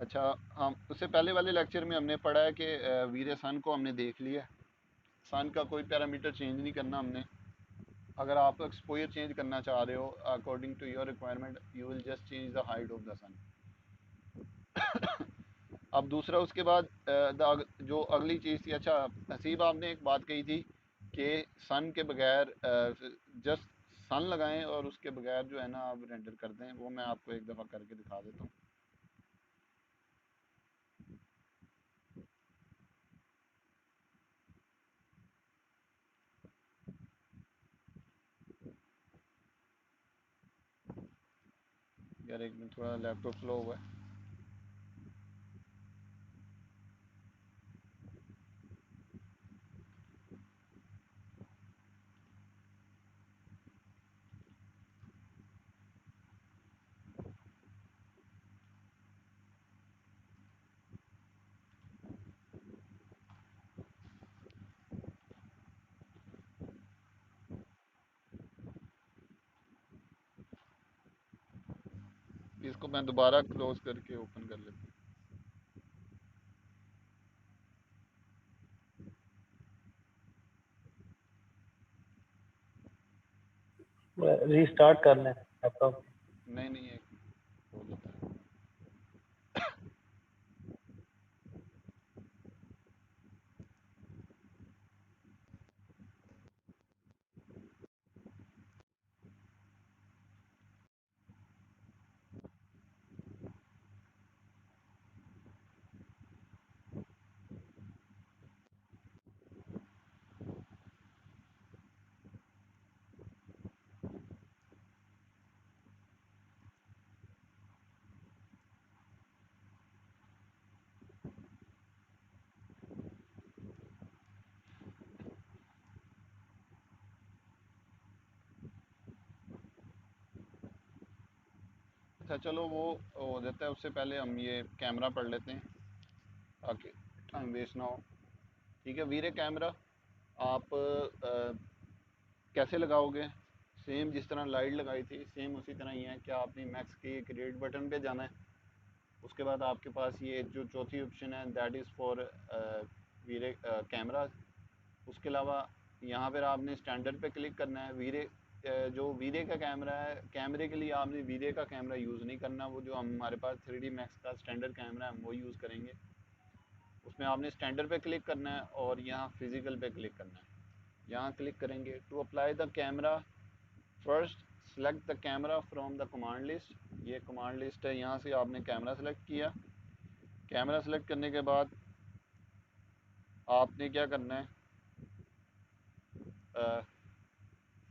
अच्छा, हम उससे पहले वाले लेक्चर में हमने पढ़ा है कि वीरे सन को हमने देख लिया। सन का कोई पैरामीटर चेंज नहीं करना हमने। अगर आप एक्सपोजर चेंज करना चाह रहे हो according to your requirement, you will just change the height of the sun. अब दूसरा उसके बाद जो अगली चीज़ थी, अच्छा हसीब आपने एक बात कही थी कि सन के बगैर जस्ट सन लगाएं और उसके बगैर जो है ना आप रेंडर कर दें। वो मैं आपको एक दफ़ा करके दिखा देता हूँ। यार एक मिनट, थोड़ा लैपटॉप स्लो हुआ है। इसको मैं दोबारा क्लोज करके ओपन कर लेता हूँ। रीस्टार्ट कर लें लैपटॉप। नहीं नहीं, एक मिनट हो जाता है। अच्छा चलो, वो हो जाता है। उससे पहले हम ये कैमरा पढ़ लेते हैं ताकि टाइम वेस्ट ना हो। ठीक है, वीरे कैमरा आप कैसे लगाओगे? सेम जिस तरह लाइट लगाई थी सेम उसी तरह ही है। क्या आपने मैक्स के क्रिएट बटन पे जाना है? उसके बाद आपके पास ये जो चौथी ऑप्शन है that is for Veere camera. उसके अलावा यहाँ पर आपने स्टैंडर्ड पे क्लिक करना है। जो वीरे का कैमरा है, कैमरे के लिए आपने वीरे का कैमरा यूज़ नहीं करना। वो जो हमारे पास 3D मैक्स का स्टैंडर्ड कैमरा है हम वो यूज़ करेंगे। उसमें आपने स्टैंडर्ड पे क्लिक करना है और यहाँ फिजिकल पे क्लिक करना है। यहाँ क्लिक करेंगे to apply the camera. First select the camera from the command list. ये कमांड लिस्ट है, यहाँ से आपने कैमरा सेलेक्ट किया। कैमरा सेलेक्ट करने के बाद आपने क्या करना है,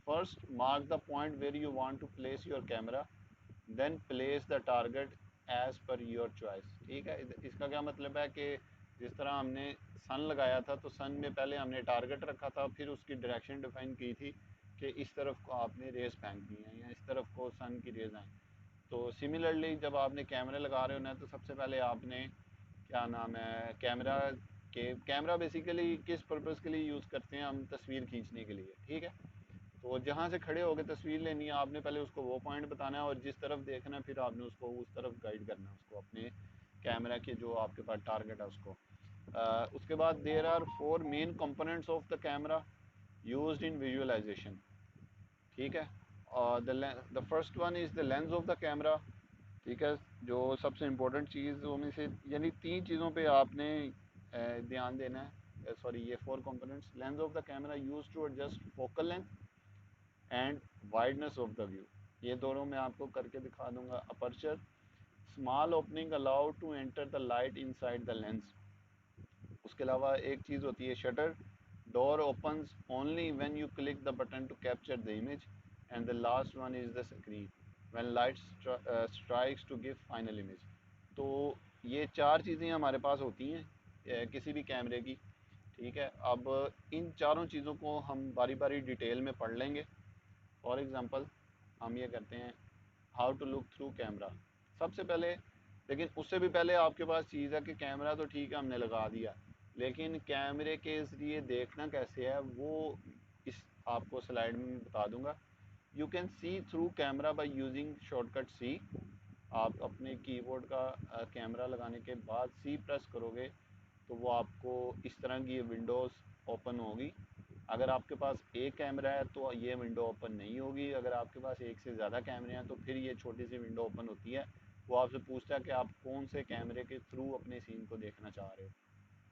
first mark the point where you want to place your camera, then place the target as per your choice. ठीक है, इसका क्या मतलब है कि जिस तरह हमने सन लगाया था तो सन में पहले हमने टारगेट रखा था, फिर उसकी डायरेक्शन डिफाइन की थी कि इस तरफ को आपने रेस फेंकनी है या इस तरफ को सन की रेज आए। तो सिमिलरली जब आपने कैमरे लगा रहे हो ना, तो सबसे पहले आपने क्या नाम है कैमरा बेसिकली किस पर्पज़ के लिए यूज़ करते हैं हम? तस्वीर खींचने के लिए। ठीक है, तो जहाँ से खड़े होकर तस्वीर लेनी है आपने पहले उसको वो पॉइंट बताना है और जिस तरफ देखना है फिर आपने उसको उस तरफ गाइड करना है उसको, अपने कैमरा के जो आपके पास टारगेट है उसको। उसके बाद there are 4 main components of the camera used in visualization. ठीक है, और the first one is the lens of the camera. ठीक है, जो सबसे इम्पोर्टेंट चीज़ों में से, यानी 3 चीज़ों पे आपने ध्यान देना है। सॉरी, ये 4 components: lens of the camera use to adjust focal length and wideness of the view. ये दोनों मैं आपको करके दिखा दूंगा। Aperture, small opening allowed to enter the light inside the lens. उसके अलावा एक चीज़ होती है shutter, door opens only when you click the button to capture the image. And the last one is the screen when light strikes to give final image. तो ये 4 चीज़ें हमारे पास होती हैं किसी भी कैमरे की। ठीक है, अब इन चारों चीज़ों को हम बारी बारी डिटेल में पढ़ लेंगे। फॉर एग्ज़ाम्पल हम ये करते हैं how to look through camera. सबसे पहले, लेकिन उससे भी पहले आपके पास चीज़ है कि कैमरा तो ठीक है हमने लगा दिया, लेकिन कैमरे के ज़रिए देखना कैसे है वो इस आपको स्लाइड में बता दूंगा। You can see through camera by using shortcut C. आप अपने कीबोर्ड का कैमरा लगाने के बाद सी प्रेस करोगे तो वो आपको इस तरह की ये विंडोज़ ओपन होगी। अगर आपके पास एक कैमरा है तो ये विंडो ओपन नहीं होगी। अगर आपके पास एक से ज़्यादा कैमरे हैं तो फिर ये छोटी सी विंडो ओपन होती है। वो आपसे पूछता है कि आप कौन से कैमरे के थ्रू अपने सीन को देखना चाह रहे हो।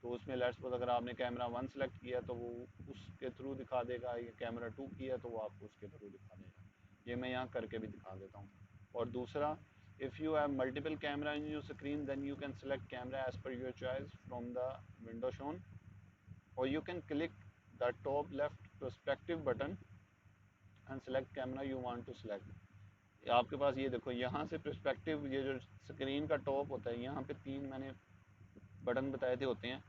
तो उसमें लेट्स सपोज अगर आपने कैमरा 1 सेलेक्ट किया तो वो उसके थ्रू दिखा देगा, ये कैमरा 2 किया तो वो आपको उसके थ्रू दिखा देगा। ये मैं यहाँ करके भी दिखा देता हूँ। और दूसरा, if you have multiple camera in your screen then you can select camera as per your choice from the window shown, or you can click the top left perspective button and select camera you want to select। आपके पास ये देखो यहाँ से perspective, ये जो screen का top होता है यहाँ पे 3 मैंने बटन बताए थे होते हैं।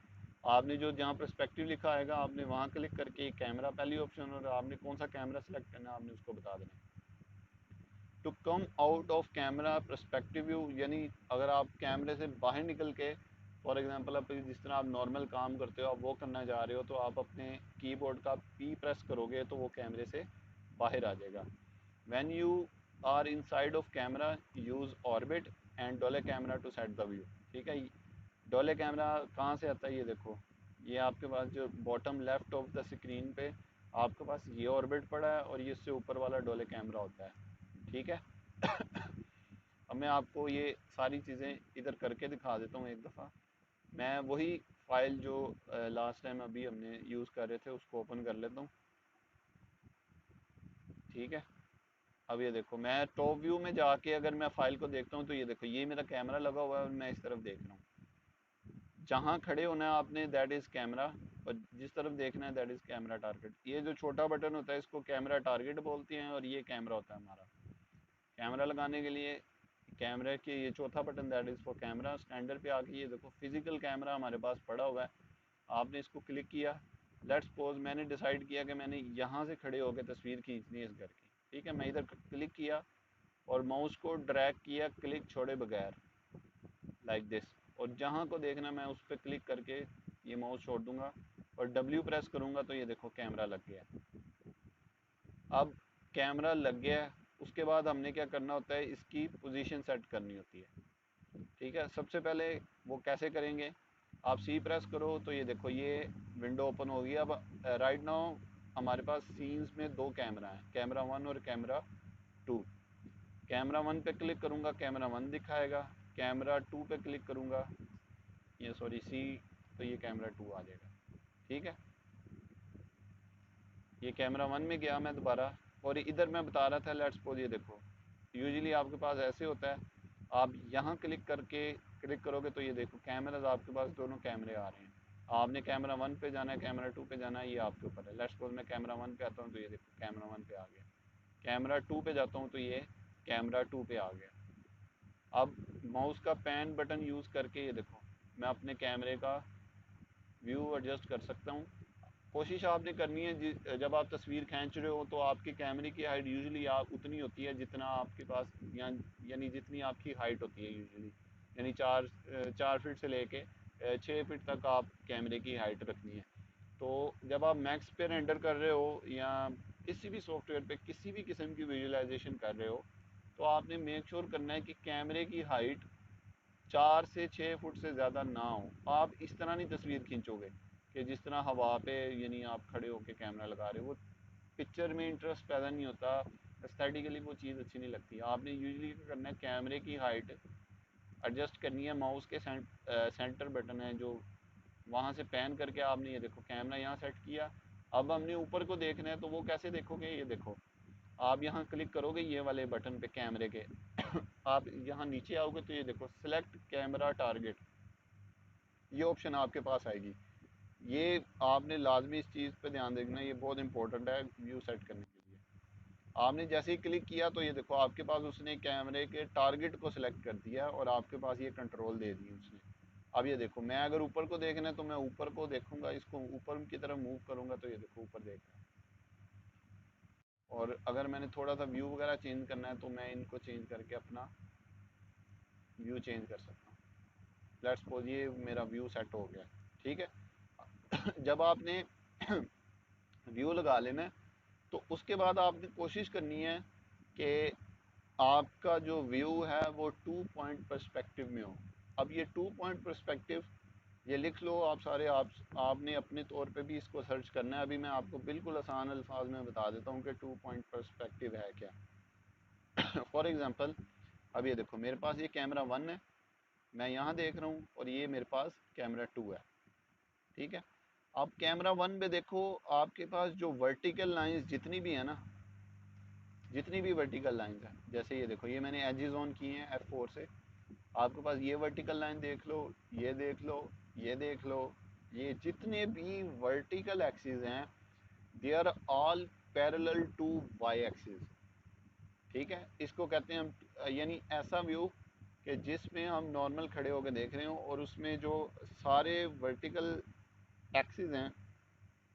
आपने जो जहाँ perspective लिखा आएगा आपने वहाँ क्लिक करके कैमरा पहली ऑप्शन, और आपने कौन सा कैमरा सेलेक्ट करना है आपने उसको बता देना है। To come out of camera perspective view, यानी अगर आप कैमरे से बाहर निकल के, फॉर एग्जांपल अब जिस तरह आप नॉर्मल काम करते हो आप वो करना चाह रहे हो तो आप अपने कीबोर्ड का पी प्रेस करोगे तो वो कैमरे से बाहर आ जाएगा। When you are inside of camera use orbit and dolly camera to set the view. ठीक है, डोले कैमरा कहाँ से आता है, ये देखो ये आपके पास जो bottom left of the screen पे आपके पास ये ऑर्बिट पड़ा है और ये इससे ऊपर वाला डोले कैमरा होता है। ठीक है। अब मैं आपको ये सारी चीज़ें इधर करके दिखा देता हूँ एक दफ़ा। मैं वही फाइल जो लास्ट टाइम अभी हमने यूज़ कर रहे थे उसको ओपन कर लेता हूँ। ठीक है। अब ये देखो मैं टॉप व्यू में जाके अगर मैं फाइल को देखता हूँ तो ये देखो ये मेरा कैमरा लगा हुआ है और मैं इस तरफ देख रहा हूँ। जहाँ खड़े होना है आपने दैट इज़ कैमरा, और जिस तरफ देखना है दैट इज़ कैमरा टारगेट। ये जो छोटा बटन होता है इसको कैमरा टारगेट बोलते हैं और ये कैमरा होता है हमारा। कैमरा लगाने के लिए कैमरे के ये चौथा button that is for camera. Standard पे आके ये देखो फिजिकल कैमरा हमारे पास पड़ा हुआ है, आपने इसको क्लिक किया। लेट्स सपोज मैंने डिसाइड किया कि मैंने यहाँ से खड़े होकर तस्वीर खींचनी है इस घर की। ठीक है, मैं इधर क्लिक किया और माउस को ड्रैग किया क्लिक छोड़े बगैर, लाइक दिस। और जहाँ को देखना मैं उस पर क्लिक करके ये माउस छोड़ दूंगा और डब्ल्यू प्रेस करूँगा तो ये देखो कैमरा लग गया। अब कैमरा लग गया, उसके बाद हमने क्या करना होता है, इसकी पोजीशन सेट करनी होती है। ठीक है, सबसे पहले वो कैसे करेंगे, आप सी प्रेस करो तो ये देखो ये विंडो ओपन होगी। अब राइट नाउ हमारे पास सीन्स में दो कैमरा हैं, कैमरा 1 और कैमरा 2। कैमरा 1 पे क्लिक करूँगा कैमरा 1 दिखाएगा, कैमरा 2 पे क्लिक करूँगा, ये सॉरी सी, तो ये कैमरा 2 आ जाएगा। ठीक है, ये कैमरा 1 में गया मैं दोबारा। और इधर मैं बता रहा था लेट्स सपोज ये देखो यूजुअली आपके पास ऐसे होता है, आप यहाँ क्लिक करके क्लिक करोगे तो ये देखो कैमराज आपके पास दोनों कैमरे आ रहे हैं। आपने कैमरा 1 पे जाना है कैमरा 2 पे जाना है, ये आपके ऊपर है। लेट्स सपोज मैं कैमरा 1 पे आता हूँ तो ये देखो कैमरा 1 पे आ गया, कैमरा 2 पे जाता हूँ तो ये कैमरा 2 पे आ गया। अब माउस का पैन बटन यूज़ करके ये देखो मैं अपने कैमरे का व्यू एडजस्ट कर सकता हूँ। कोशिश आपने करनी है जब आप तस्वीर खींच रहे हो तो आपके कैमरे की हाइट यूजुअली आप उतनी होती है जितना आपके पास यानी जितनी आपकी हाइट होती है यूजुअली, यानी 4 फीट से लेके 6 फीट तक आप कैमरे की हाइट रखनी है। तो जब आप मैक्स पे रेंडर कर रहे हो या किसी भी सॉफ्टवेयर पे किसी भी किस्म की विजुअलाइजेशन कर रहे हो तो आपने मेक श्योर करना है कि कैमरे की हाइट 4 से 6 फुट से ज़्यादा ना हो। आप इस तरह नहीं तस्वीर खींचोगे कि जिस तरह हवा पे यानी आप खड़े होकर कैमरा लगा रहे हो, वो पिक्चर में इंटरेस्ट पैदा नहीं होता, एस्थेटिकली वो चीज़ अच्छी नहीं लगती। आपने यूजुअली क्या करना है, कैमरे की हाइट एडजस्ट करनी है, माउस के सेंटर बटन है जो वहाँ से पैन करके आपने ये देखो कैमरा यहाँ सेट किया। अब हमने ऊपर को देखना है तो वो कैसे देखोगे, ये देखो आप यहाँ क्लिक करोगे ये वाले बटन पे कैमरे के आप यहाँ नीचे आओगे तो ये देखो सेलेक्ट कैमरा टारगेट, ये ऑप्शन आपके पास आएगी। ये आपने लाजमी इस चीज़ पे ध्यान देखना है, ये बहुत इंपॉर्टेंट है व्यू सेट करने के लिए। आपने जैसे ही क्लिक किया तो ये देखो आपके पास उसने कैमरे के टारगेट को सिलेक्ट कर दिया और आपके पास ये कंट्रोल दे दी उसने। अब ये देखो मैं अगर ऊपर को देखना है तो मैं ऊपर को देखूंगा, इसको ऊपर की तरफ मूव करूंगा तो ये देखो ऊपर देख रहा है। और अगर मैंने थोड़ा सा व्यू वगैरह चेंज करना है तो मैं इनको चेंज करके अपना व्यू चेंज कर सकता हूँ। लेट्स सपोज ये मेरा व्यू सेट हो गया। ठीक है जब आपने व्यू लगा लेना है तो उसके बाद आपने कोशिश करनी है कि आपका जो व्यू है वो 2 पॉइंट पर्सपेक्टिव में हो। अब ये 2 पॉइंट पर्सपेक्टिव, ये लिख लो आप सारे, आपने अपने तौर पे भी इसको सर्च करना है। अभी मैं आपको बिल्कुल आसान अल्फाज में बता देता हूँ कि 2 पॉइंट पर्सपेक्टिव है क्या। फॉर एग्जांपल, अब ये देखो मेरे पास ये कैमरा 1 है, मैं यहाँ देख रहा हूँ, और ये मेरे पास कैमरा 2 है, ठीक है। अब कैमरा 1 पे देखो, आपके पास जो वर्टिकल लाइंस जितनी भी है ना, जितनी भी वर्टिकल लाइंस हैं, जैसे ये देखो, ये मैंने एजेस ऑन किए हैं F4 से, आपके पास ये वर्टिकल लाइन देख लो, ये देख लो, ये देख लो, ये जितने भी वर्टिकल एक्सिस हैं, they are all parallel to Y axis, ठीक है। इसको कहते हैं हम, यानी ऐसा व्यू कि जिसमें हम नॉर्मल खड़े होकर देख रहे हो, और उसमें जो सारे वर्टिकल एक्सिस हैं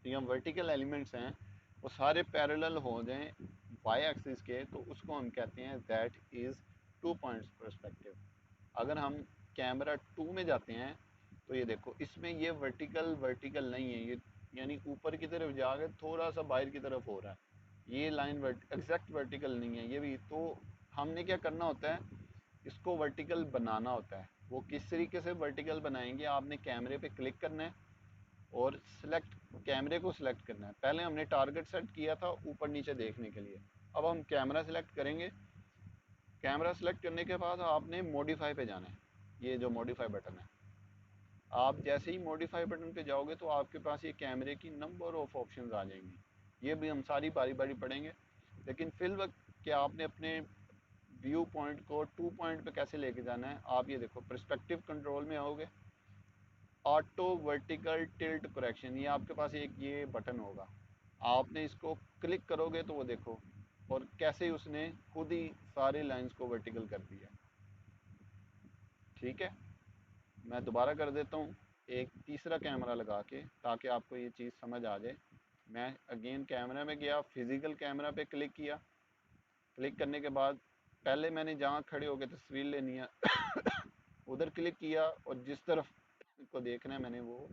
या वर्टिकल एलिमेंट्स हैं वो सारे पैरेलल हो जाएं वाई एक्सिस के, तो उसको हम कहते हैं दैट इज़ 2 पॉइंट्स पर्सपेक्टिव। अगर हम कैमरा 2 में जाते हैं तो ये देखो, इसमें ये वर्टिकल वर्टिकल नहीं है, ये यानी ऊपर की तरफ जाकर थोड़ा सा बाहर की तरफ हो रहा है, ये लाइन एग्जैक्ट वर्टिकल नहीं है ये भी। तो हमने क्या करना होता है, इसको वर्टिकल बनाना होता है। वो किस तरीके से वर्टिकल बनाएंगे, आपने कैमरे पे क्लिक करना है और सिलेक्ट, कैमरे को सिलेक्ट करना है। पहले हमने टारगेट सेट किया था ऊपर नीचे देखने के लिए, अब हम कैमरा सिलेक्ट करेंगे। कैमरा सेलेक्ट करने के बाद आपने मॉडिफाई पे जाना है, ये जो मॉडिफाई बटन है, आप जैसे ही मॉडिफाई बटन पे जाओगे तो आपके पास ये कैमरे की नंबर ऑफ ऑप्शंस आ जाएंगी। ये भी हम सारी बारी बारी पढ़ेंगे, लेकिन फिल वक्त कि आपने अपने व्यू पॉइंट को 2 पॉइंट पे कैसे लेके जाना है। आप ये देखो, पर्सपेक्टिव कंट्रोल में आओगे, ऑटो वर्टिकल टिल्ट करेक्शन, ये आपके पास एक ये बटन होगा, आपने इसको क्लिक करोगे तो वो देखो, और कैसे उसने खुद ही सारी लाइंस को वर्टिकल कर दिया, ठीक है। मैं दोबारा कर देता हूँ एक तीसरा कैमरा लगा के, ताकि आपको ये चीज़ समझ आ जाए। मैं अगेन कैमरा में गया, फिजिकल कैमरा पे क्लिक किया, क्लिक करने के बाद पहले मैंने जहाँ खड़े होकर तस्वीर लेनी है उधर क्लिक किया, और जिस तरफ को देखना है मैंने वो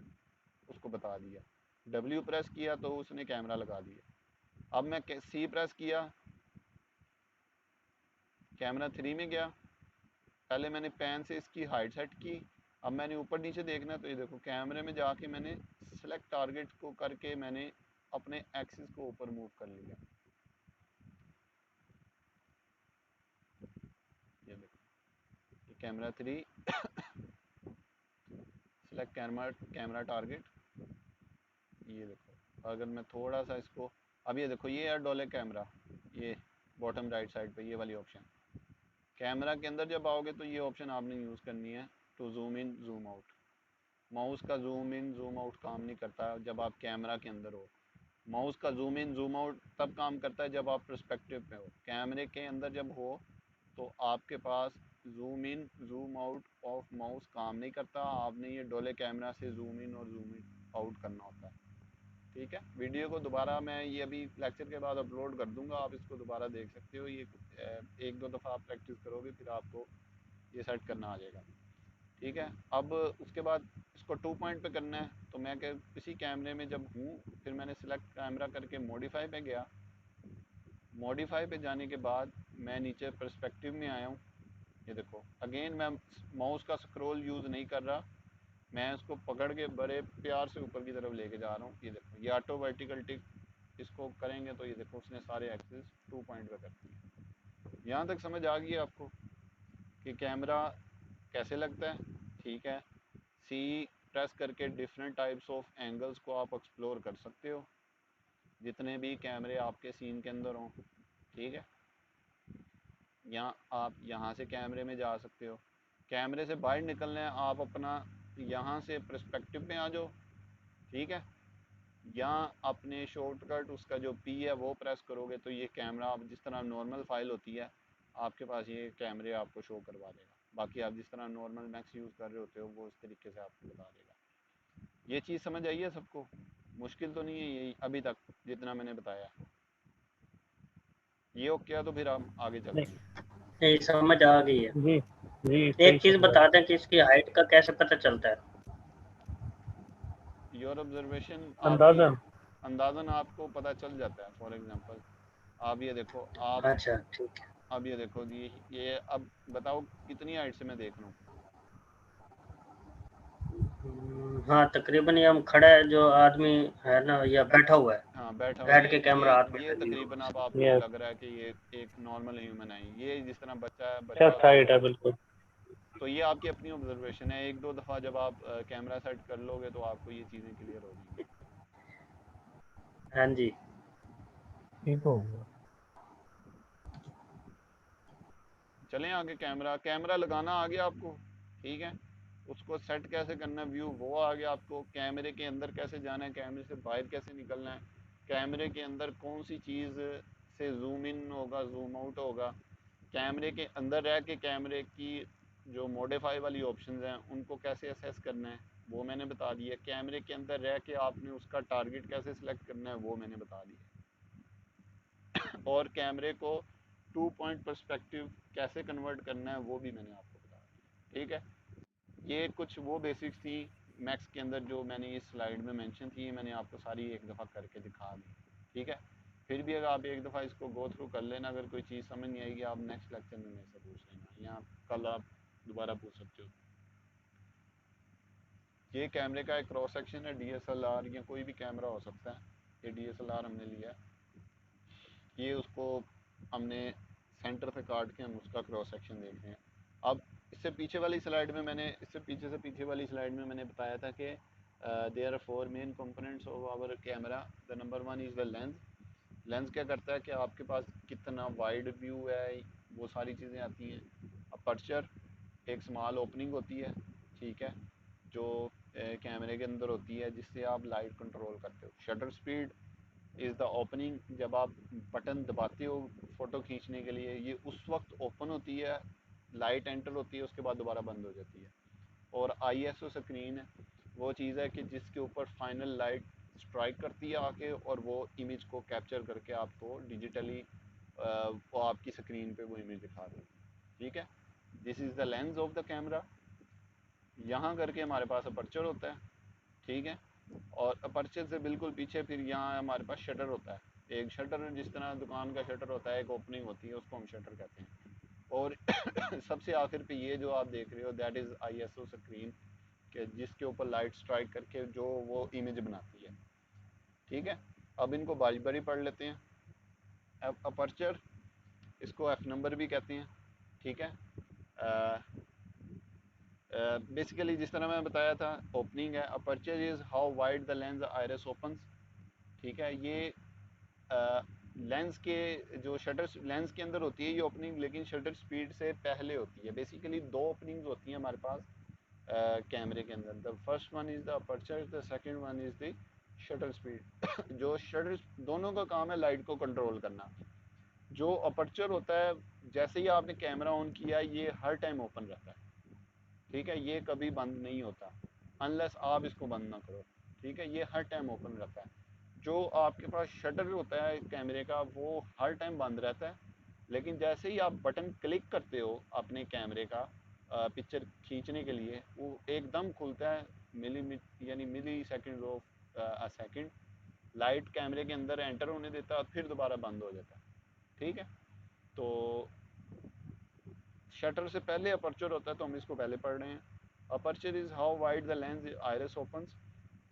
उसको बता दिया। W प्रेस किया तो उसने कैमरा लगा दिया। अब मैं C प्रेस किया, कैमरा 3 में गया, पहले मैंने पेन से इसकी हाइट सेट की। अब मैंने ऊपर नीचे देखना है, तो ये देखो कैमरे में जाके मैंने सेलेक्ट टारगेट को करके मैंने अपने एक्सिस को ऊपर मूव कर लिया। ये देखो, ये कैमरा 3, सेलेक्ट कैमरा टारगेट, ये देखो। अगर मैं थोड़ा सा इसको, अब ये देखो, ये है डोले कैमरा, ये बॉटम राइट साइड पे ये वाली ऑप्शन। कैमरा के अंदर जब आओगे तो ये ऑप्शन आपने यूज़ करनी है, to zoom in zoom out. Mouse का जूम इन जूम आउट काम नहीं करता जब आप कैमरा के अंदर हो। माउस का जूम इन जूम आउट तब काम करता है जब आप पर्सपेक्टिव पे हो। कैमरे के अंदर जब हो तो आपके पास zoom in zoom out of mouse काम नहीं करता, आपने ये डोले कैमरा से जूम इन और जूम इन आउट करना होता है, ठीक है। वीडियो को दोबारा मैं ये अभी लेक्चर के बाद अपलोड कर दूंगा, आप इसको दोबारा देख सकते हो। ये एक दो दफ़ा आप प्रैक्टिस करोगे फिर आपको ये सेट करना आ जाएगा, ठीक है। अब उसके बाद इसको 2 पॉइंट पे करना है, तो मैं इसी कैमरे में जब हूँ, फिर मैंने सिलेक्ट कैमरा करके मॉडिफाई पे गया। मॉडिफाई पे जाने के बाद मैं नीचे पर्सपेक्टिव में आया हूँ। ये देखो, अगेन मैं माउस का स्क्रॉल यूज़ नहीं कर रहा, मैं इसको पकड़ के बड़े प्यार से ऊपर की तरफ लेके जा रहा हूँ। ये देखो, ये ऑटो वर्टिकल टिक, इसको करेंगे तो ये देखो उसने सारे एक्सिस 2 पॉइंट पे कर दिए। यहाँ तक समझ आ गई आपको कि कैमरा कैसे लगता है, ठीक है। सी प्रेस करके डिफरेंट टाइप्स ऑफ एंगल्स को आप एक्सप्लोर कर सकते हो, जितने भी कैमरे आपके सीन के अंदर हों, ठीक है। यहाँ आप यहाँ से कैमरे में जा सकते हो, कैमरे से बाहर निकलना है आप अपना यहाँ से पर्सपेक्टिव में आ जाओ, ठीक है। यहाँ अपने शॉर्टकट उसका जो P है वो प्रेस करोगे तो ये कैमरा, आप जिस तरह नॉर्मल फाइल होती है आपके पास, ये कैमरे आपको शो करवा देगा। बाकी आप जिस तरह नॉर्मल मैक्स यूज़ कर रहे होते हो वो इस तरीके से आपको बता देगा। ये चीज़ समझ आई है सबको? मुश्किल तो नहीं है ये अभी तक जितना मैंने बताया? ये ओके है तो फिर हम आगे चलते हैं। नहीं, समझ आ गई है। जी जी, सही एक चीज़ समझा। बता दें कि इसकी हाइट का कैसे पता चलता है? योर ऑब्जर्वेशन, आपकी अंदाजन। अंदाजन आपको पता चल जाता है। फॉर एग्जांपल आप ये देखो, आप अच्छा, ठीक है। अब ये देखो जी, ये अब बताओ कितनी हाइट से मैं देख रहा हूँ। हाँ तकरीबन ये हम खड़ा है जो आदमी है ना या बैठा हुआ है, हाँ बैठा हुआ, बैठ के कैमरा हाथ में ये है जी। तकरीबन अब आपको यस, लग रहा है कि ये एक नॉर्मल ह्यूमन है। ये जिस तरह बच्चा बच्चा चेस्ट होता है हाइट वो, है बिल्कुल। तो ये आपकी अपनी ऑब्जर्वेशन है। एक दो दफ़ा जब आप कैमरा सेट कर लोगे तो आपको ये चीज़ें क्लियर हो जाएंगी। हाँ जी। ठीक हो गया। चलें आगे, कैमरा कैमरा लगाना आ गया आपको, ठीक है। उसको सेट कैसे करना है व्यू वो आ गया आपको। कैमरे के अंदर कैसे जाना है, कैमरे से बाहर कैसे निकलना है, कैमरे के अंदर कौन सी चीज़ से जूम इन होगा जूम आउट होगा, कैमरे के अंदर रह के कैमरे की जो मॉडिफाई वाली ऑप्शंस हैं उनको कैसे असेस करना है वो मैंने बता दिया। कैमरे के अंदर रह के आपने उसका टारगेट कैसे सिलेक्ट करना है वो मैंने बता दिया। और कैमरे को 2 पॉइंट पर्सपेक्टिव कैसे कन्वर्ट करना है वो भी मैंने आपको बताया, ठीक है। ये कुछ वो बेसिक्स थी मैक्स के अंदर जो मैंने इस स्लाइड में मेंशन थी, मैंने आपको सारी एक दफ़ा करके दिखा दी, ठीक है। फिर भी अगर आप एक दफ़ा इसको गो थ्रू कर लेना, अगर कोई चीज़ समझ नहीं आएगी आप नेक्स्ट लेक्चर में मेरे से पूछ लेना, या कल आप दोबारा पूछ सकते हो। ये कैमरे का एक क्रॉस सेक्शन है, DSLR या कोई भी कैमरा हो सकता है। ये DSLR हमने लिया है, ये उसको हमने सेंटर से काट के हम उसका क्रॉस सेक्शन देख रहे हैं। अब इससे पीछे वाली स्लाइड में मैंने, इससे पीछे वाली स्लाइड में मैंने बताया था कि there are 4 main components of our camera. The number 1 is the lens. Lens क्या करता है कि आपके पास कितना वाइड व्यू है वो सारी चीज़ें आती हैं। अपर्चर एक स्मॉल ओपनिंग होती है, ठीक है, जो कैमरे के अंदर होती है जिससे आप लाइट कंट्रोल करते हो। Shutter speed is the opening, जब आप बटन दबाते हो फ़ोटो खींचने के लिए ये उस वक्त ओपन होती है, लाइट एंटर होती है, उसके बाद दोबारा बंद हो जाती है। और ISO स्क्रीन वो चीज़ है कि जिसके ऊपर फाइनल लाइट स्ट्राइक करती है आके और वो इमेज को कैप्चर करके आपको डिजिटली वो आपकी स्क्रीन पे वो इमेज दिखा देगी, ठीक है। This is the lens of the camera. यहाँ करके हमारे पास अपर्चर होता है, ठीक है। और अपर्चर से बिल्कुल पीछे फिर यहाँ हमारे पास शटर होता है। एक शटर जिस तरह दुकान का शटर होता है, एक ओपनिंग होती है, उसको हम शटर कहते हैं। और सबसे आखिर पे ये जो आप देख रहे हो दैट इज़ ISO स्क्रीन, के जिसके ऊपर लाइट स्ट्राइक करके जो वो इमेज बनाती है, ठीक है। अब इनको बारी बारी पढ़ लेते हैं। अपर्चर, इसको F नंबर भी कहते हैं, ठीक है। बेसिकली जिस तरह मैं बताया था ओपनिंग है। Aperture is how wide the lens iris opens, ठीक है। ये लेंस के जो शटर लेंस के अंदर होती है ये ओपनिंग, लेकिन शटर स्पीड से पहले होती है। बेसिकली दो ओपनिंग्स होती हैं हमारे पास कैमरे के अंदर। The first one is the aperture, the second one is the shutter speed. जो शटर, दोनों का काम है लाइट को कंट्रोल करना। जो अपर्चर होता है जैसे ही आपने कैमरा ऑन किया ये हर टाइम ओपन रहता है, ठीक है। ये कभी बंद नहीं होता अनलेस आप इसको बंद ना करो, ठीक है। ये हर टाइम ओपन रहता है। जो आपके पास शटर होता है कैमरे का वो हर टाइम बंद रहता है, लेकिन जैसे ही आप बटन क्लिक करते हो अपने कैमरे का पिक्चर खींचने के लिए वो एकदम खुलता है, यानी millisecond of a second. Light कैमरे के अंदर एंटर होने देता है और फिर दोबारा बंद हो जाता है, ठीक है। तो शटर से पहले अपर्चर होता है तो हम इसको पहले पढ़ रहे हैं। Aperture is how wide the lens iris opens,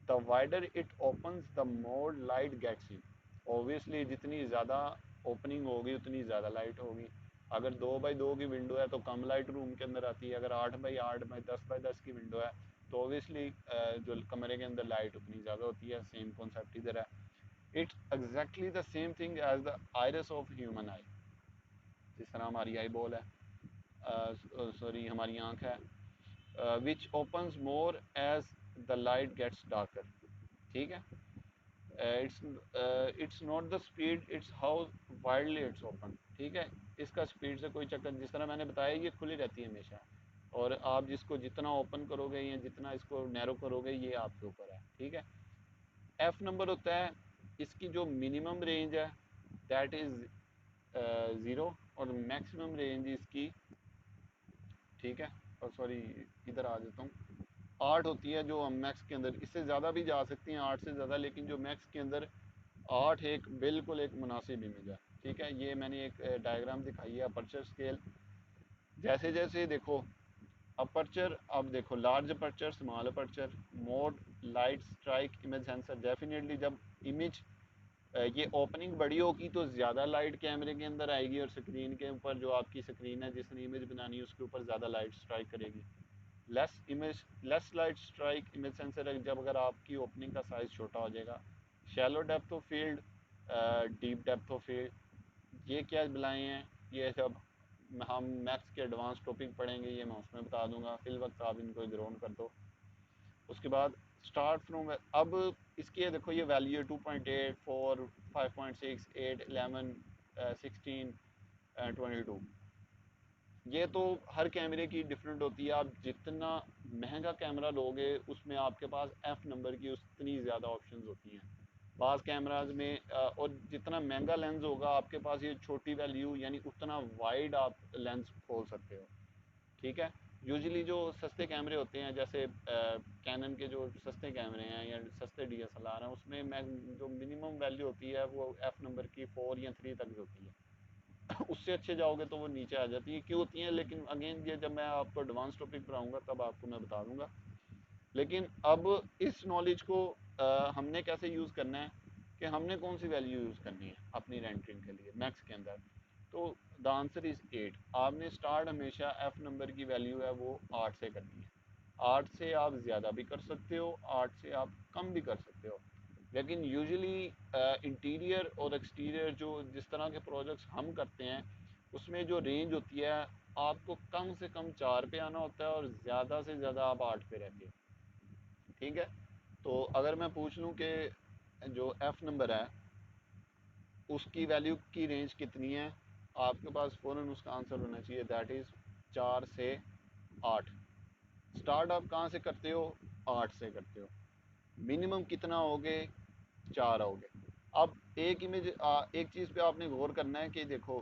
the wider it opens the more light gets in. Obviously जितनी ज़्यादा ओपनिंग होगी उतनी ज़्यादा लाइट होगी। अगर 2x2 की विंडो है तो कम लाइट रूम के अंदर आती है, अगर 8x8 में 10x10 की विंडो है तो ऑब्वियसली जो कमरे के अंदर लाइट उतनी ज़्यादा होती है। सेम कॉन्सेप्ट इधर है। It's exactly the same thing as the iris of human eye. जिस तरह हमारी आई बॉल है, सॉरी हमारी आँख है, which opens more as the light gets darker, ठीक है। It's not the speed, it's how widely it's open, ठीक है। इसका स्पीड से कोई चक्कर, जिस तरह मैंने बताया ये खुली रहती है हमेशा, और आप जिसको जितना ओपन करोगे या जितना इसको नैरो करोगे ये आपके ऊपर है, ठीक है। F नंबर होता है इसकी जो मिनिमम रेंज है दैट इज़ 0, और मैक्सिमम रेंज इसकी, ठीक है। और सॉरी इधर आ जाता हूँ, 8 होती है जो हम मैक्स के अंदर, इससे ज़्यादा भी जा सकती हैं 8 से ज़्यादा, लेकिन जो मैक्स के अंदर 8 एक बिल्कुल एक मुनासिब इमेज है, ठीक है, ये मैंने एक डायग्राम दिखाई है अपर्चर स्केल। जैसे जैसे देखो अपर्चर, अब देखो large aperture, small aperture, mode, light, strike, image sensor. Definitely जब इमेज ये ओपनिंग बड़ी होगी तो ज़्यादा लाइट कैमरे के अंदर आएगी और स्क्रीन के ऊपर, जो आपकी स्क्रीन है जिसने इमेज बनानी है उसके ऊपर ज़्यादा लाइट स्ट्राइक करेगी। Less light strike image sensor है जब अगर आपकी ओपनिंग का साइज़ छोटा हो जाएगा। Shallow depth of field, deep depth of field, ये क्या बुलाए हैं, ये सब हम मैथ्स के एडवांस टॉपिक पढ़ेंगे, ये मैं उसमें बता दूंगा, फिल वक्त आप इनको ग्राउंड कर दो। उसके बाद स्टार्ट फ्रॉम, अब इसकी देखो ये वैल्यू है 2.8, 4, 5.6, 8, 11, 16, 22। ये तो हर कैमरे की डिफरेंट होती है। आप जितना महंगा कैमरा लोगे उसमें आपके पास एफ नंबर की उतनी ज़्यादा ऑप्शंस होती हैं। बाज़ कैमराज में और जितना महंगा लेंस होगा आपके पास ये छोटी वैल्यू यानी उतना वाइड आप लेंस खोल सकते हो। ठीक है, यूजुअली जो सस्ते कैमरे होते हैं जैसे कैनन के जो सस्ते कैमरे हैं या सस्ते DSLR हैं उसमें जो मिनिमम वैल्यू होती है वो एफ नंबर की 4 या 3 तक होती है। उससे अच्छे जाओगे तो वो नीचे आ जाती है, क्यों होती हैं, लेकिन अगेन ये जब मैं आपको एडवांस टॉपिक पढ़ाऊंगा तब आपको मैं बता दूंगा। लेकिन अब इस नॉलेज को हमने कैसे यूज़ करना है कि हमने कौन सी वैल्यू यूज़ करनी है अपनी रेंटरिंग के लिए मैक्स के अंदर। तो द आंसर इज़ 8। आपने स्टार्ट हमेशा एफ नंबर की वैल्यू है वो 8 से करनी है। 8 से आप ज़्यादा भी कर सकते हो, 8 से आप कम भी कर सकते हो। लेकिन यूजुअली इंटीरियर और एक्सटीरियर जो जिस तरह के प्रोजेक्ट्स हम करते हैं उसमें जो रेंज होती है आपको कम से कम 4 पे आना होता है और ज़्यादा से ज़्यादा आप 8 पे रहते हैं। ठीक है, तो अगर मैं पूछ लूँ कि जो एफ नंबर है उसकी वैल्यू की रेंज कितनी है, आपके पास फ़ौरन उसका आंसर होना चाहिए, दैट इज़ 4 से 8। स्टार्ट आप कहाँ से करते हो, 8 से करते हो। मिनिमम कितना होगे, 4 होगे। अब एक इमेज एक चीज़ पे आपने गौर करना है कि देखो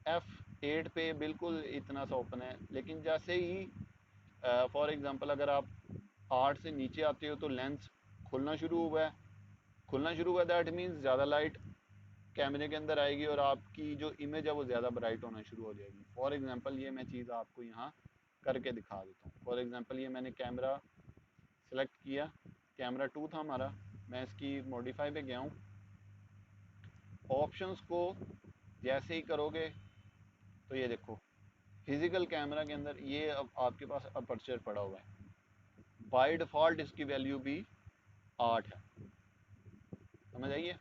F8 पे बिल्कुल इतना सा ओपन है, लेकिन जैसे ही फॉर एग्जांपल अगर आप 8 से नीचे आते हो तो लेंस खुलना शुरू हुआ है। खुलना शुरू हुआ दैट मीन्स ज़्यादा लाइट कैमरे के अंदर आएगी और आपकी जो इमेज है वो ज़्यादा ब्राइट होना शुरू हो जाएगी। फॉर एग्जांपल ये मैं चीज़ आपको यहाँ करके दिखा देता हूँ। फॉर एग्जांपल ये मैंने कैमरा सेलेक्ट किया, कैमरा 2 था हमारा, मैं इसकी मॉडिफाई पे गया हूँ। ऑप्शंस को जैसे ही करोगे तो ये देखो फिजिकल कैमरा के अंदर ये अब आपके पास अपर्चर पड़ा हुआ है, बाय डिफ़ॉल्ट इसकी वैल्यू भी 8 है। समझ आइए।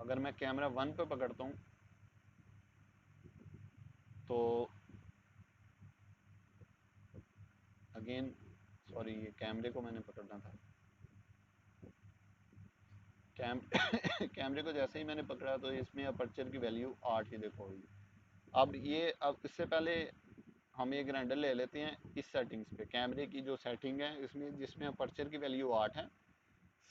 अगर मैं कैमरा 1 पे पकड़ता हूँ तो अगेन सॉरी ये कैमरे को मैंने पकड़ना था। कैम कैमरे को जैसे ही मैंने पकड़ा तो इसमें अपर्चर की वैल्यू 8 ही देखो हुई। अब इससे पहले हम एक रेंडर ले लेते हैं इस सेटिंग्स पे, कैमरे की जो सेटिंग है इसमें जिसमें अपर्चर की वैल्यू 8 है।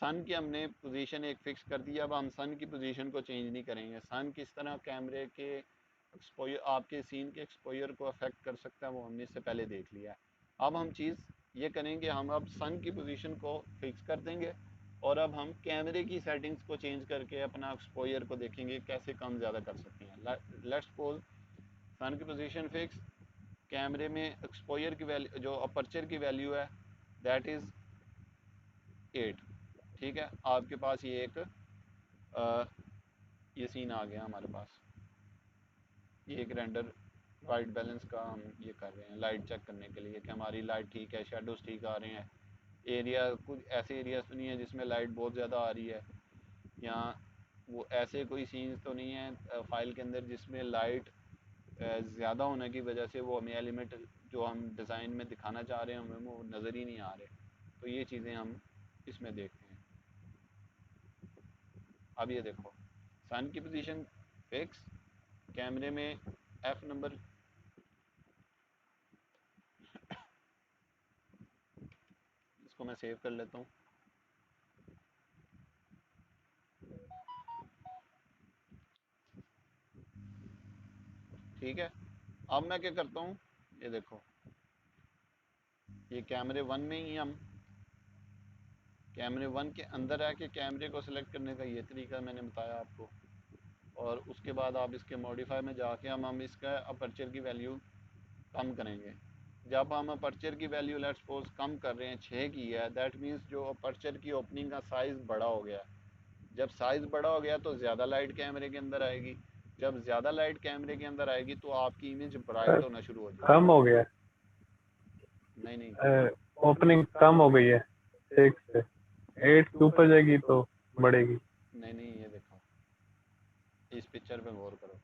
सन की हमने पोजीशन एक फिक्स कर दी। अब हम सन की पोजीशन को चेंज नहीं करेंगे। सन किस तरह कैमरे के एक्सपोजर आपके सीन के एक्सपोजर को अफेक्ट कर सकता है वो हमने इससे पहले देख लिया है। अब हम चीज़ ये करेंगे, हम अब सन की पोजीशन को फिक्स कर देंगे और अब हम कैमरे की सेटिंग्स को चेंज करके अपना एक्सपोजर को देखेंगे कैसे कम ज़्यादा कर सकते हैं। लेट्स सपोज सन की पोजीशन फिक्स, कैमरे में एक्सपोजर की वैल्यू जो अपर्चर की वैल्यू है दैट इज़ 8। ठीक है, आपके पास ये एक ये सीन आ गया हमारे पास। ये एक रेंडर वाइट बैलेंस का हम ये कर रहे हैं लाइट चेक करने के लिए कि हमारी लाइट ठीक है, शेडोज ठीक आ रहे हैं। एरिया कुछ ऐसे एरियाज तो नहीं है जिसमें लाइट बहुत ज़्यादा आ रही है, या वो ऐसे कोई सीन्स तो नहीं है फाइल के अंदर जिसमें लाइट ज़्यादा होने की वजह से वो हमें एलिमेंट जो हम डिज़ाइन में दिखाना चाह रहे हैं हमें वो नज़र ही नहीं आ रहे। तो ये चीज़ें हम इसमें देखते हैं। अब ये देखो सन की पोजीशन फिक्स, कैमरे में एफ नंबर, इसको मैं सेव कर लेता हूँ। ठीक है, अब मैं क्या करता हूँ, ये देखो ये कैमरे 1 में ही हम कैमरे 1 के अंदर आके कैमरे को सिलेक्ट करने का ये तरीका मैंने बताया आपको। और उसके बाद आप इसके मॉडिफाई में जाके हम इसका अपर्चर की वैल्यू कम करेंगे। जब हम अपर्चर की वैल्यू लेट्स सपोज कम कर रहे हैं 6 की है, दैट मीन्स जो अपर्चर की ओपनिंग का साइज़ बड़ा हो गया। जब साइज़ बड़ा हो गया तो ज़्यादा लाइट कैमरे के अंदर आएगी। जब ज़्यादा लाइट कैमरे के अंदर आएगी तो आपकी इमेज ब्राइट होना शुरू हो जाएगी। कम हो गया, नहीं नहीं, ओपनिंग कम हो गई है 6 से 8 के ऊपर जाएगी तो बढ़ेगी। नहीं नहीं, ये देखो इस पिक्चर पे गौर करो,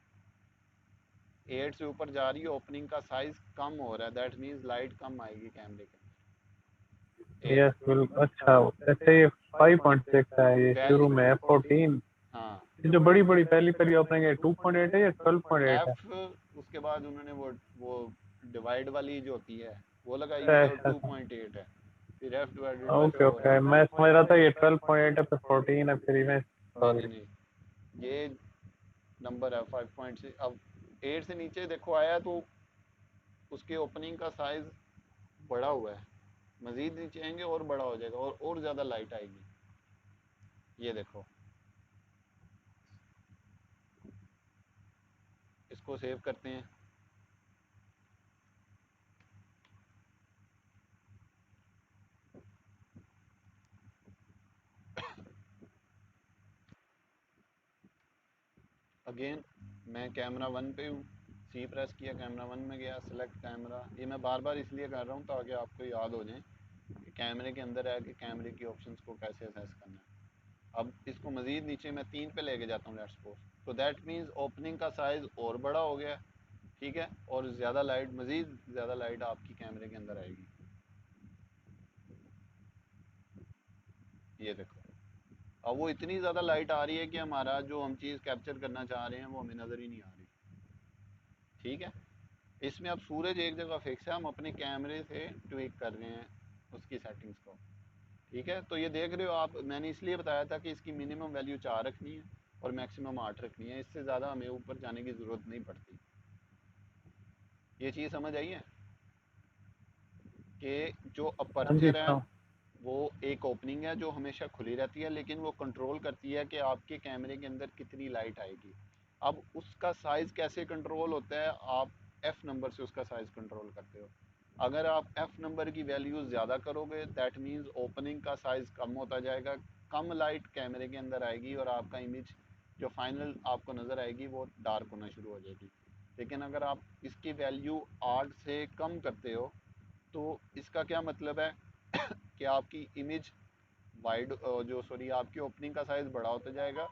8 से ऊपर जा रही है, ओपनिंग का साइज कम हो रहा है, दैट मीन्स लाइट कम आएगी कैमरे के अंदर। यस बिल्कुल। अच्छा, ऐसे ये 5.6 है, ये शुरू में F14। हाँ, ये जो बड़ी बड़ी पहली पहली ओपनिंग है 2.8 है या 12.8 है? एफ उसके बाद उन्होंने वो डिवाइड वाली जो होती है वो लगाई हुई है और 2.8 है, फिर F divided by okay 4 okay, है। मैं समझ रहा था ये 12.8 है फिर 14 है फिर मैं नहीं नहीं सॉरी। नहीं, ये नंबर है 5.6। अब 8 से नीचे देखो आया तो उसके ओपनिंग का साइज बड़ा हुआ है, मजीद नीचे आएंगे और बड़ा हो जाएगा और ज़्यादा लाइट आएगी। ये देखो, इसको सेव करते हैं। अगेन मैं कैमरा 1 पे हूँ, सी प्रेस किया, कैमरा 1 में गया, सिलेक्ट कैमरा। ये मैं बार बार इसलिए कर रहा हूँ ताकि आपको याद हो जाए कि कैमरे के अंदर है कि कैमरे की ऑप्शंस को कैसे असेस करना है। अब इसको मज़ीद नीचे मैं 3 पे लेके जाता हूँ लेट्स सपोज, तो दैट मीन्स ओपनिंग का साइज़ और बड़ा हो गया, ठीक है, और ज़्यादा लाइट, मज़ीद ज़्यादा लाइट आपकी कैमरे के अंदर आएगी। ये देखो, अब वो इतनी ज़्यादा लाइट आ रही है कि हमारा जो हम चीज़ कैप्चर करना चाह रहे हैं वो हमें नज़र ही नहीं आ रही। ठीक है, इसमें अब सूरज एक जगह फिक्स है, हम अपने कैमरे से ट्विक कर रहे हैं उसकी सेटिंग्स को। ठीक है, तो ये देख रहे हो आप, मैंने इसलिए बताया था कि इसकी मिनिमम वैल्यू 4 रखनी है और मैक्सिमम 8 रखनी है, इससे ज़्यादा हमें ऊपर जाने की ज़रूरत नहीं पड़ती। ये चीज़ समझ आई है कि जो हाँ जी अपर्चर है हाँ। वो एक ओपनिंग है जो हमेशा खुली रहती है, लेकिन वो कंट्रोल करती है कि आपके कैमरे के अंदर कितनी लाइट आएगी। अब उसका साइज़ कैसे कंट्रोल होता है, आप एफ़ नंबर से उसका साइज़ कंट्रोल करते हो। अगर आप एफ़ नंबर की वैल्यू ज़्यादा करोगे दैट मीन्स ओपनिंग का साइज़ कम होता जाएगा, कम लाइट कैमरे के अंदर आएगी और आपका इमेज जो फाइनल आपको नज़र आएगी वो डार्क होना शुरू हो जाएगी। लेकिन अगर आप इसकी वैल्यू 8 से कम करते हो तो इसका क्या मतलब है कि आपकी इमेज वाइड जो सॉरी आपकी ओपनिंग का साइज़ बड़ा होता जाएगा,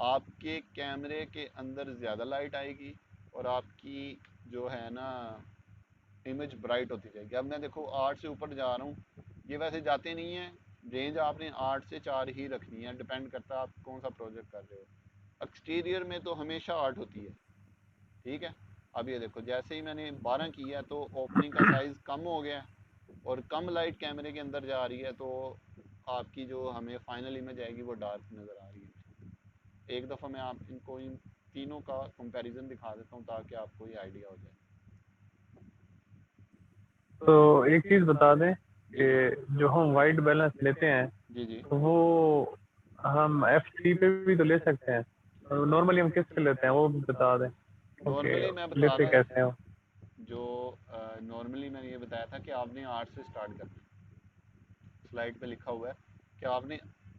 आपके कैमरे के अंदर ज़्यादा लाइट आएगी और आपकी जो है ना इमेज ब्राइट होती जाएगी। अब मैं देखो 8 से ऊपर जा रहा हूँ, ये वैसे जाते नहीं है, रेंज आपने 8 से 4 ही रखनी है, डिपेंड करता है आप कौन सा प्रोजेक्ट कर रहे हो। एक्सटीरियर में तो हमेशा 8 होती है, ठीक है। अब ये देखो जैसे ही मैंने 12 किया तो ओपनिंग का साइज़ कम हो गया और कम लाइट कैमरे के अंदर जा रही है, तो आपकी जो हमें फाइनल इमेज आएगी वो डार्क नज़र आ रही है। एक दफ़ा मैं आप इनको इन तीनों का कंपैरिजन दिखा देता हूँ ताकि आपको ये आइडिया हो जाए। तो एक चीज बता दें जी जी कि जो हम वाइट बैलेंस लेते हैं जी जी। तो वो हम F3 पे भी तो ले सकते हैं, नॉर्मली हम किस पे लेते हैं वो भी बता दें। ओके, नॉर्मली मैं बता लेते रहा कैसे हैं? हूँ, जो नॉर्मली मैंने ये बताया था कि आपने 8 से स्टार्ट करना है। स्लाइड पे लिखा हुआ है कि आपने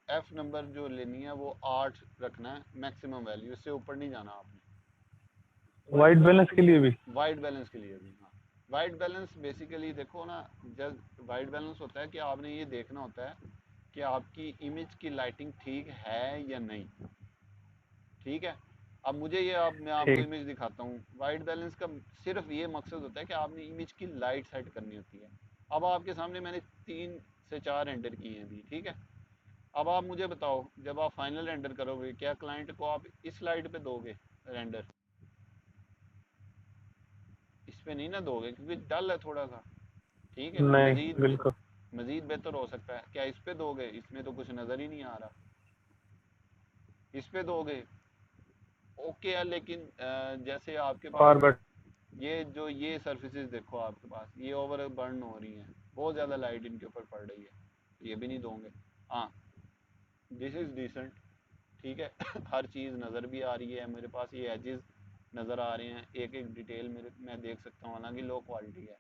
एफ नंबर जो लेनी है वो 8 रखना है मैक्सिमम वैल्यू, इससे ऊपर नहीं जाना आपने। वाइट बैलेंस के लिए भी? वाइट बैलेंस के लिए भी, हाँ। वाइट बैलेंस बेसिकली देखो ना, जब वाइट बैलेंस होता है कि आपने ये देखना होता है कि आपकी इमेज की लाइटिंग ठीक है या नहीं, ठीक है। अब मुझे ये, अब मैं आपको ठीक। इमेज दिखाता हूँ, वाइट बैलेंस का सिर्फ ये मकसद होता है कि आपने इमेज की लाइट सेट करनी होती है। अब आपके सामने मैंने 3 से 4 रेंडर किए हैं भी, ठीक है। अब आप मुझे बताओ, जब आप फाइनल रेंडर करोगे क्या क्लाइंट को आप इस लाइट पे दोगे रेंडर? इस पे नहीं ना दोगे क्योंकि डल है थोड़ा सा, ठीक है। नहीं मजीद बिल्कुल। मजीद बेहतर हो सकता है, क्या इस पे दोगे? इसमें तो कुछ नज़र ही नहीं आ रहा। इस पे दोगे ओके है, लेकिन जैसे आपके पास फॉरवर्ड। ये जो ये सर्फेसिस देखो आपके पास ये ओवर बर्न हो रही हैं, बहुत ज़्यादा लाइट इनके ऊपर पड़ रही है, तो ये भी नहीं दोगे। हाँ, दिस इज़ डिसेंट, ठीक है। हर चीज़ नज़र भी आ रही है मेरे पास, ये एजेस नज़र आ रहे हैं, एक एक डिटेल मैं देख सकता हूँ, हालांकि लो क्वालिटी है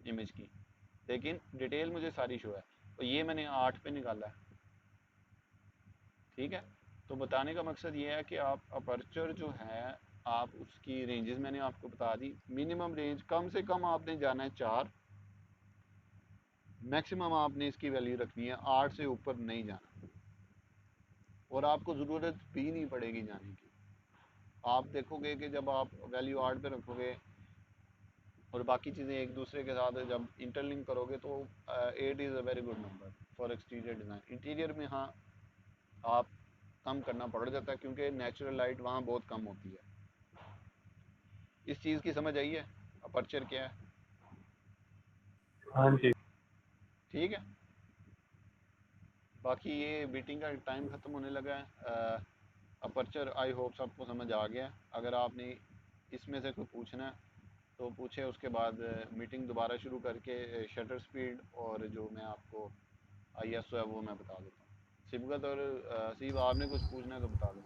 इमेज की, लेकिन डिटेल मुझे सारी शो है। तो ये मैंने 8 पे निकाला है, ठीक है। तो बताने का मकसद ये है कि आप अपर्चर जो है, आप उसकी रेंजेस मैंने आपको बता दी। मिनिमम रेंज कम से कम आपने जाना है 4, मैक्सिमम आपने इसकी वैल्यू रखनी है 8 से ऊपर नहीं जाना, और आपको ज़रूरत भी नहीं पड़ेगी जाने की। आप देखोगे कि जब आप वैल्यू 8 पे रखोगे और बाकी चीज़ें एक दूसरे के साथ जब इंटरलिंक करोगे, तो 8 is a very good number for exterior design. Interior में हाँ आप कम करना पड़ जाता है, क्योंकि नेचुरल लाइट वहाँ बहुत कम होती है। इस चीज़ की समझ आई है अपर्चर क्या है? हाँ जी। ठीक है। बाकी ये मीटिंग का टाइम ख़त्म होने लगा है। अपर्चर आई होप सबको समझ आ गया। अगर आपने इसमें से कोई पूछना है तो पूछे, उसके बाद मीटिंग दोबारा शुरू करके शटर स्पीड और जो मैं आपको ISO है वो मैं बता देता हूँ। सिबगत और सीब, आपने कुछ पूछना है तो बता दो।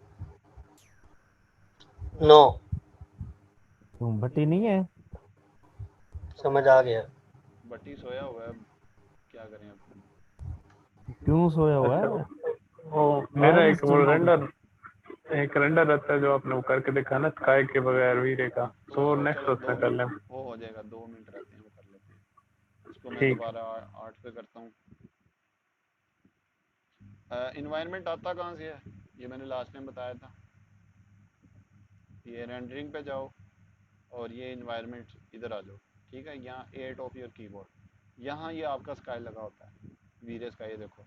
नो, भट्टी नहीं है? समझ आ गया। बट्टी सोया हुआ है, क्या करें अब। क्यों सोया हुआ अच्छा, है? वो मेरा एक वो रेंडर रहता है जो आपने वो करके देखा ना स्काई के बगैर वीरे का, तो वो नेक्स्ट चलो उसमें कर लें। वो हो जाएगा, 2 मिनट रहते हैं, वो कर लेते हैं। इसको मैं ठीक। दोबारा 8 पे करता हूँ। इन्वायरमेंट आता कहाँ से है, ये मैंने लास्ट टाइम बताया था। ये रेंडरिंग पे जाओ और ये इन्वायरमेंट इधर आ जाओ, ठीक है। यहाँ 8 ऑफ योर कीबोर्ड, यहाँ ये आपका स्काई लगा होता है, वीरे स्काई। देखो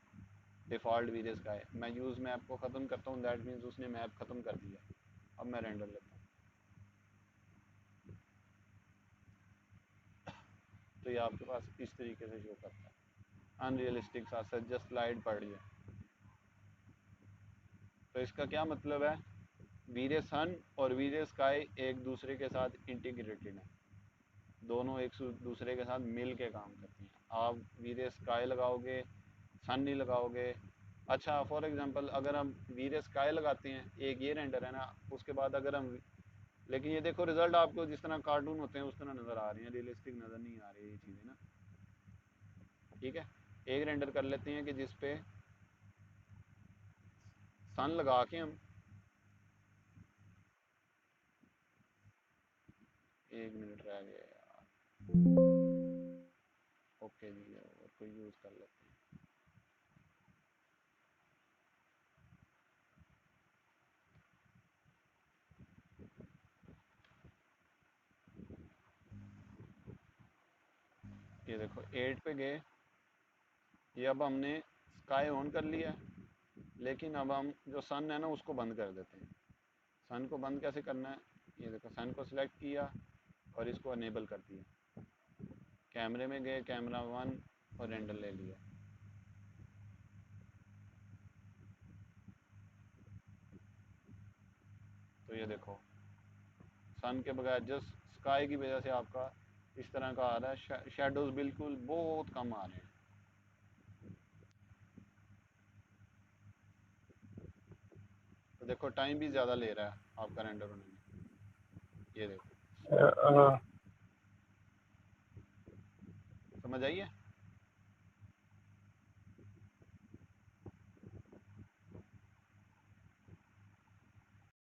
डिफ़ॉल्ट वीरे स्काई। मैं यूज़ मैप को ख़त्म करता हूँ, दैट मीन्स उसने मैप ख़त्म कर दिया। अब मैं रेंडर लेता हूँ, तो ये आपके पास इस तरीके से शो करता है। अनरियलिस्टिक सा जस्ट स्लाइड पड़ रही है। तो इसका क्या मतलब है, वीरे सन और वीरे स्काई एक दूसरे के साथ इंटीग्रेटेड है, दोनों एक दूसरे के साथ मिल के काम करती हैं। आप वीरे स्काई लगाओगे, सन नहीं लगाओगे। अच्छा फॉर एग्जांपल अगर हम वीरे स्काई लगाते हैं, एक ये रेंडर है ना, उसके बाद अगर हम, लेकिन ये देखो रिजल्ट आपको जिस तरह कार्टून होते हैं उस तरह नज़र आ रही हैं, रियलिस्टिक नज़र नहीं आ रही ये चीज़ें ना। ठीक है, एक रेंडर कर लेते हैं कि जिसपे सन लगा के हम, 1 मिनट रह गया यार। ओके जी, और कोई यूज़ कर लेते हैं। ये देखो 8 पे गए, ये अब हमने स्काई ऑन कर लिया है, लेकिन अब हम जो सन है ना उसको बंद कर देते हैं। सन को बंद कैसे करना है, ये देखो सन को सिलेक्ट किया और इसको अनेबल कर दिया। कैमरे में गए, कैमरा 1 और रेंडर ले लिया। तो ये देखो सन के बगैर जस्ट स्काई की वजह से आपका इस तरह का आ रहा है, शेडोज बिल्कुल बहुत कम आ रहे हैं। तो देखो टाइम भी ज़्यादा ले रहा है आपका रेंडर होने में, ये देखो। समझ आई है?